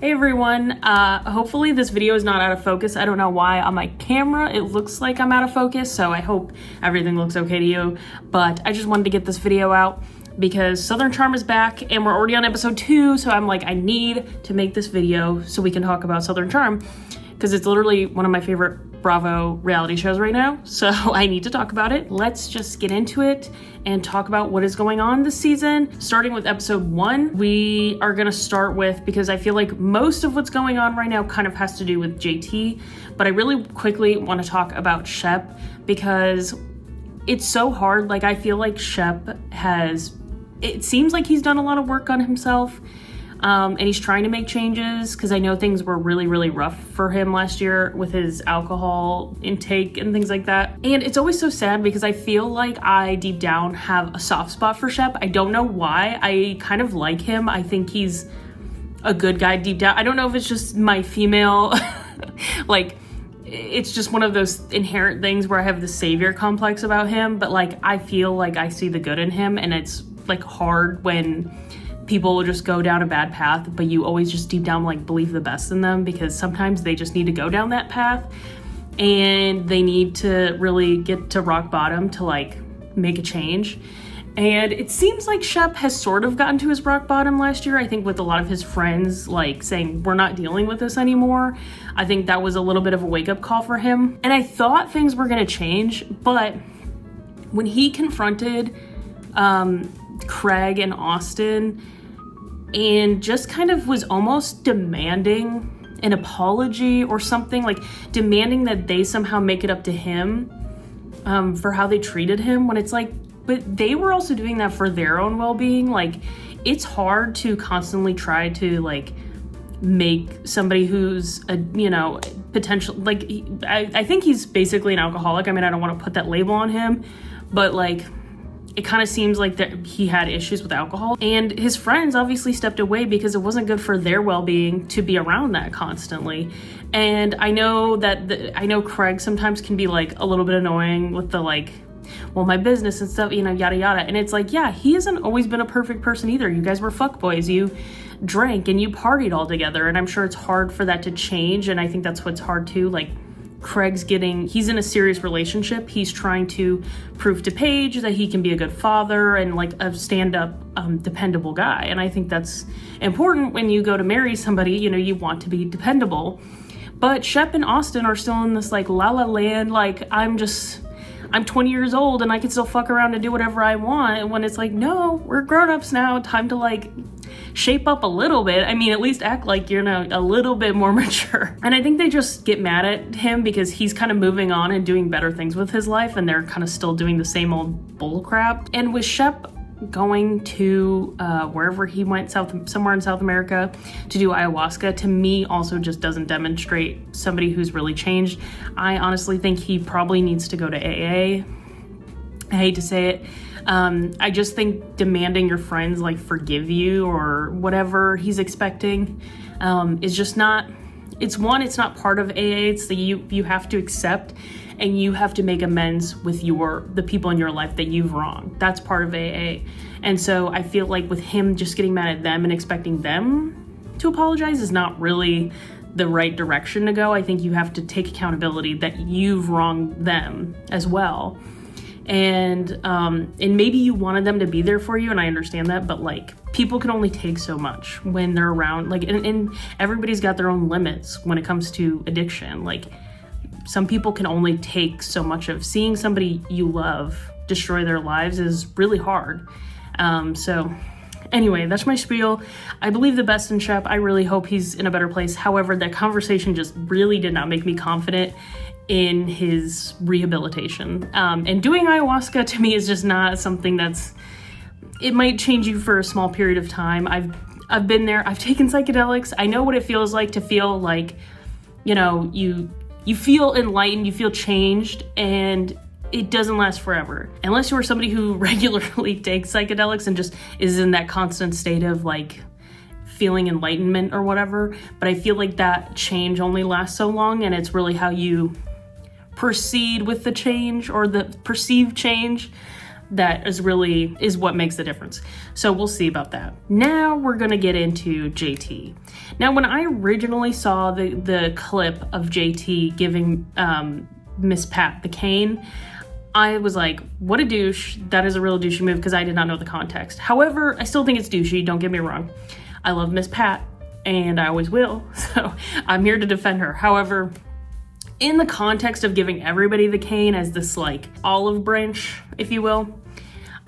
Hey everyone, hopefully this video is not out of focus. I don't know why on my camera it looks like I'm out of focus, so I hope everything looks okay to you. But I just wanted to get this video out because Southern Charm is back and we're already on episode 2, so I'm like, I need to make this video so we can talk about Southern Charm because it's literally one of my favorite Bravo reality shows right now, so I need to talk about it. Let's just get into it and talk about what is going on this season. Starting with episode 1, we are gonna start with, because I feel like most of what's going on right now kind of has to do with JT, but I really quickly want to talk about Shep because it's so hard. Like, I feel like Shep it seems like he's done a lot of work on himself. And he's trying to make changes because I know things were really, really rough for him last year with his alcohol intake and things like that. And it's always so sad because I feel like I deep down have a soft spot for Shep. I don't know why. I kind of like him. I think he's a good guy deep down. I don't know if it's just my female, like, it's just one of those inherent things where I have the savior complex about him. But like, I feel like I see the good in him, and it's like hard when people will just go down a bad path, but you always just deep down like believe the best in them, because sometimes they just need to go down that path and they need to really get to rock bottom to like make a change. And it seems like Shep has sort of gotten to his rock bottom last year, I think, with a lot of his friends like saying, we're not dealing with this anymore. I think that was a little bit of a wake-up call for him. And I thought things were gonna change, but when he confronted Craig and Austin and just kind of was almost demanding an apology or something, like demanding that they somehow make it up to him for how they treated him, when it's like, but they were also doing that for their own well-being. Like, it's hard to constantly try to like make somebody who's a, you know, potential, like, I think he's basically an alcoholic. I mean, I don't want to put that label on him, but like, it kind of seems like that he had issues with alcohol, and his friends obviously stepped away because it wasn't good for their well-being to be around that constantly. And I know that I know Craig sometimes can be like a little bit annoying with the like, well, my business and stuff, you know, yada yada. And it's like, yeah, he hasn't always been a perfect person either. You guys were fuckboys. You drank and you partied all together, and I'm sure it's hard for that to change. And I think that's what's hard too. Like, he's in a serious relationship. He's trying to prove to Paige that he can be a good father and like a stand-up, dependable guy. And I think that's important when you go to marry somebody, you know, you want to be dependable. But Shep and Austin are still in this like la la land, like, I'm 20 years old and I can still fuck around and do whatever I want. And when it's like, no, we're grown-ups now, time to like shape up a little bit. I mean, at least act like you're now a little bit more mature. And I think they just get mad at him because he's kind of moving on and doing better things with his life, and they're kind of still doing the same old bull crap. And with Shep going to wherever he went, somewhere in South America to do ayahuasca, to me also just doesn't demonstrate somebody who's really changed. I honestly think he probably needs to go to AA. I hate to say it. I just think demanding your friends like forgive you or whatever he's expecting is just not, it's not part of AA. It's that you have to accept and you have to make amends with the people in your life that you've wronged. That's part of AA. And so I feel like with him just getting mad at them and expecting them to apologize is not really the right direction to go. I think you have to take accountability that you've wronged them as well. And maybe you wanted them to be there for you, and I understand that, but like, people can only take so much when they're around, like, and everybody's got their own limits when it comes to addiction. Like, some people can only take so much of seeing somebody you love destroy their lives is really hard. So anyway, that's my spiel. I believe the best in Shep. I really hope he's in a better place. However, that conversation just really did not make me confident in his rehabilitation. And doing ayahuasca to me is just not something it might change you for a small period of time. I've been there. I've taken psychedelics. I know what it feels like to feel like, you know, you feel enlightened, you feel changed, and it doesn't last forever. Unless you are somebody who regularly takes psychedelics and just is in that constant state of like feeling enlightenment or whatever. But I feel like that change only lasts so long, and it's really how you proceed with the change or the perceived change that is what makes the difference. So we'll see about that. Now we're gonna get into JT. Now, when I originally saw the clip of JT giving Miss Pat the cane, I was like, what a douche. That is a real douchey move, because I did not know the context. However, I still think it's douchey, don't get me wrong. I love Miss Pat, and I always will, so I'm here to defend her. However, in the context of giving everybody the cane as this like olive branch, if you will,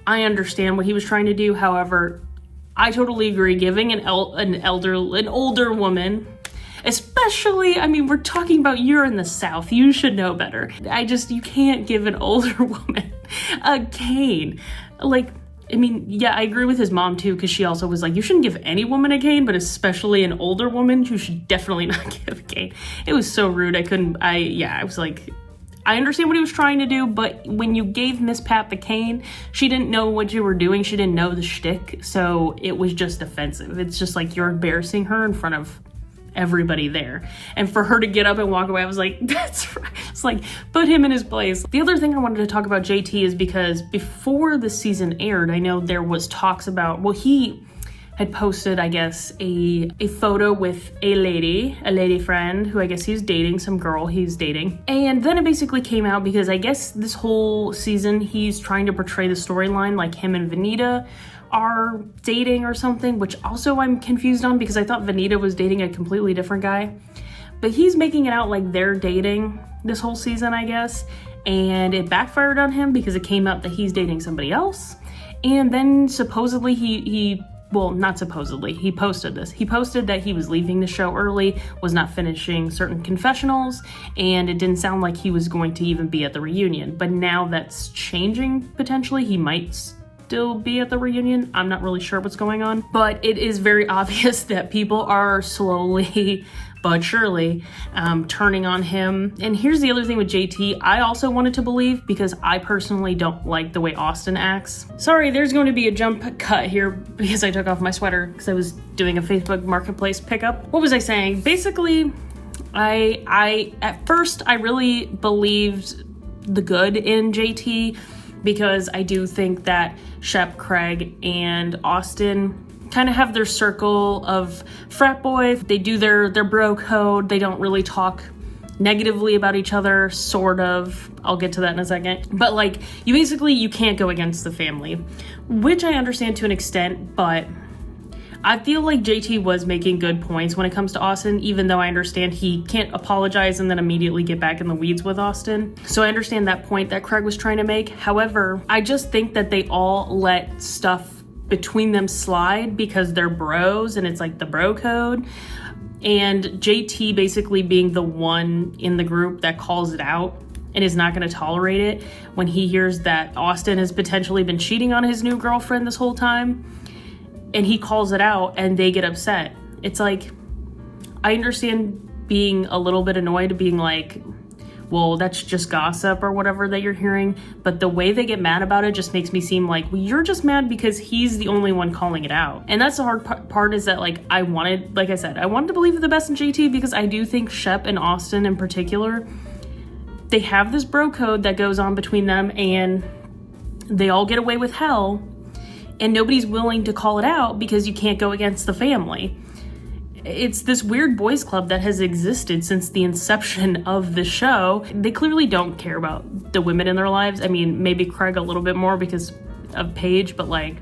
I understand what he was trying to do. However, I totally agree, giving an older woman, especially, I mean, we're talking about, you're in the South, you should know better. You can't give an older woman a cane. Like, I mean, yeah, I agree with his mom too, because she also was like, you shouldn't give any woman a cane, but especially an older woman, you should definitely not give a cane. It was so rude. I was like, I understand what he was trying to do, but when you gave Miss Pat the cane, she didn't know what you were doing. She didn't know the shtick, so it was just offensive. It's just like, you're embarrassing her in front of everybody there. And for her to get up and walk away, I was like, that's right. It's like, put him in his place. The other thing I wanted to talk about JT is because before the season aired, I know there was talks about, well, he had posted, I guess, a photo with a lady friend who I guess he's dating, some girl he's dating. And then it basically came out because I guess this whole season he's trying to portray the storyline like him and Vanita are dating or something, which also I'm confused on, because I thought Vanita was dating a completely different guy. But he's making it out like they're dating this whole season, I guess. And it backfired on him because it came out that he's dating somebody else. And then supposedly not supposedly, he posted this. He posted that he was leaving the show early, was not finishing certain confessionals, and it didn't sound like he was going to even be at the reunion. But now that's changing potentially. He might still be at the reunion. I'm not really sure what's going on, but it is very obvious that people are slowly but surely turning on him. And here's the other thing with JT, I also wanted to believe, because I personally don't like the way Austin acts. Sorry, there's going to be a jump cut here because I took off my sweater because I was doing a Facebook Marketplace pickup. What was I saying? Basically, at first I really believed the good in JT, because I do think that Shep, Craig, and Austin kind of have their circle of frat boy. They do their bro code. They don't really talk negatively about each other, sort of. I'll get to that in a second. But like, you can't go against the family, which I understand to an extent, but I feel like JT was making good points when it comes to Austin, even though I understand he can't apologize and then immediately get back in the weeds with Austin. So I understand that point that Craig was trying to make. However, I just think that they all let stuff between them slide because they're bros and it's like the bro code. And JT basically being the one in the group that calls it out and is not going to tolerate it when he hears that Austin has potentially been cheating on his new girlfriend this whole time. And he calls it out and they get upset. It's like, I understand being a little bit annoyed, being like, well, that's just gossip or whatever that you're hearing. But the way they get mad about it just makes me seem like, well, you're just mad because he's the only one calling it out. And that's the hard part is that, like I wanted to believe the best in JT, because I do think Shep and Austin in particular, they have this bro code that goes on between them and they all get away with hell. And nobody's willing to call it out because you can't go against the family. It's this weird boys club that has existed since the inception of the show. They clearly don't care about the women in their lives. I mean, maybe Craig a little bit more because of Paige, but like,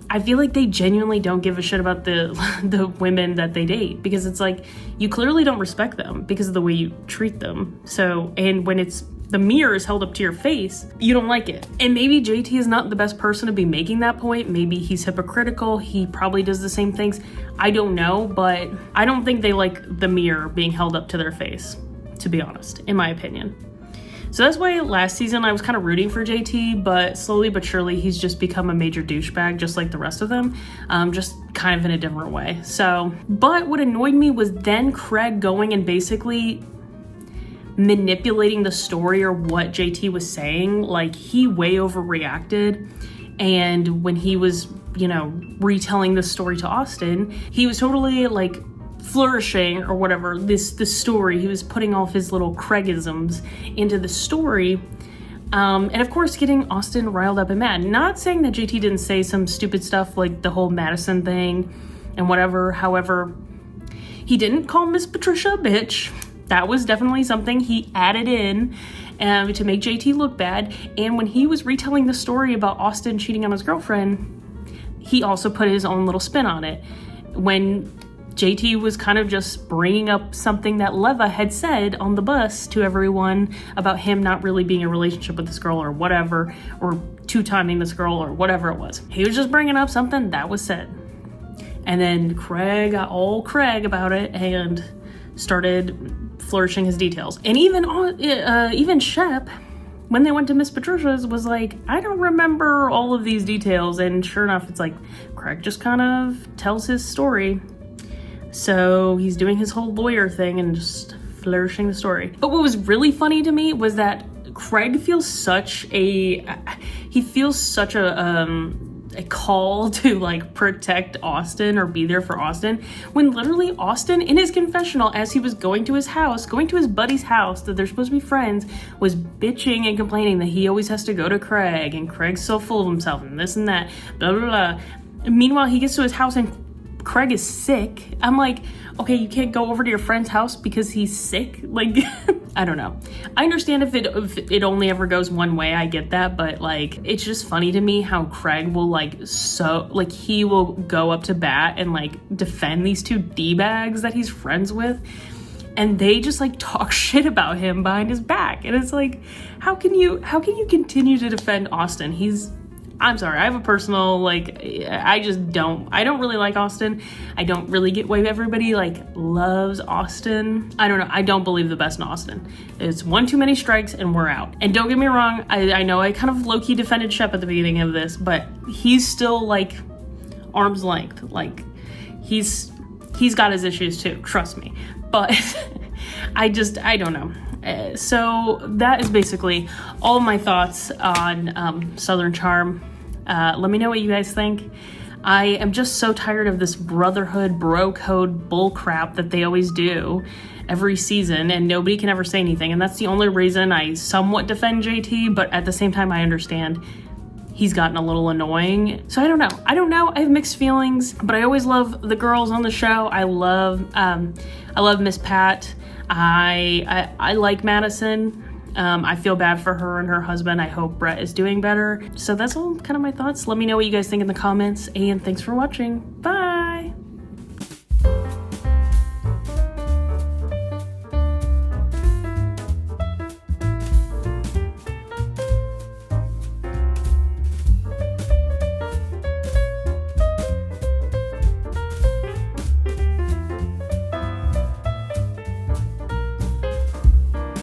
I feel like they genuinely don't give a shit about the women that they date, because it's like, you clearly don't respect them because of the way you treat them. So, and when the mirror is held up to your face, you don't like it. And maybe JT is not the best person to be making that point. Maybe he's hypocritical. He probably does the same things. I don't know, but I don't think they like the mirror being held up to their face, to be honest, in my opinion. So that's why last season I was kind of rooting for JT, but slowly but surely he's just become a major douchebag, just like the rest of them, just kind of in a different way. So, but what annoyed me was then Craig going and basically manipulating the story or what JT was saying. Like, he way overreacted, and when he was, retelling the story to Austin, he was totally like flourishing or whatever this story. He was putting all of his little Craig-isms into the story, And of course, getting Austin riled up and mad. Not saying that JT didn't say some stupid stuff like the whole Madison thing and whatever. However, he didn't call Miss Patricia a bitch. That was definitely something he added in to make JT look bad. And when he was retelling the story about Austin cheating on his girlfriend, he also put his own little spin on it. When JT was kind of just bringing up something that Leva had said on the bus to everyone about him not really being in a relationship with this girl or whatever, or two-timing this girl or whatever it was. He was just bringing up something that was said. And then Craig got all Craig about it and started flourishing his details. And even Shep, when they went to Miss Patricia's, was like, I don't remember all of these details. And sure enough, it's like Craig just kind of tells his story. So he's doing his whole lawyer thing and just flourishing the story. But what was really funny to me was that Craig feels such a call to like protect Austin or be there for Austin, when literally Austin in his confessional, as he was going to his buddy's house that they're supposed to be friends, was bitching and complaining that he always has to go to Craig and Craig's so full of himself and this and that, blah, blah, blah. And meanwhile, he gets to his house and Craig is sick. I'm like, okay, you can't go over to your friend's house because he's sick? Like, I don't know. I understand if it only ever goes one way, I get that, but like, it's just funny to me how Craig will he will go up to bat and like defend these two D-bags that he's friends with, and they just like talk shit about him behind his back. And it's like, how can you continue to defend Austin? I'm sorry, I have a personal, I don't really like Austin. I don't really get why everybody, loves Austin. I don't know, I don't believe the best in Austin. It's one too many strikes and we're out. And don't get me wrong, I know I kind of low-key defended Shep at the beginning of this, but he's still, arm's length. He's got his issues too, trust me. But I don't know. So that is basically all my thoughts on Southern Charm. Let me know what you guys think. I am just so tired of this brotherhood bro code bull crap that they always do every season, and nobody can ever say anything. And that's the only reason I somewhat defend JT, but at the same time I understand he's gotten a little annoying. So I don't know. I have mixed feelings, but I always love the girls on the show. I love Miss Pat. I like Madison. I feel bad for her and her husband. I hope Brett is doing better. So that's all kind of my thoughts. Let me know what you guys think in the comments, and thanks for watching. Bye!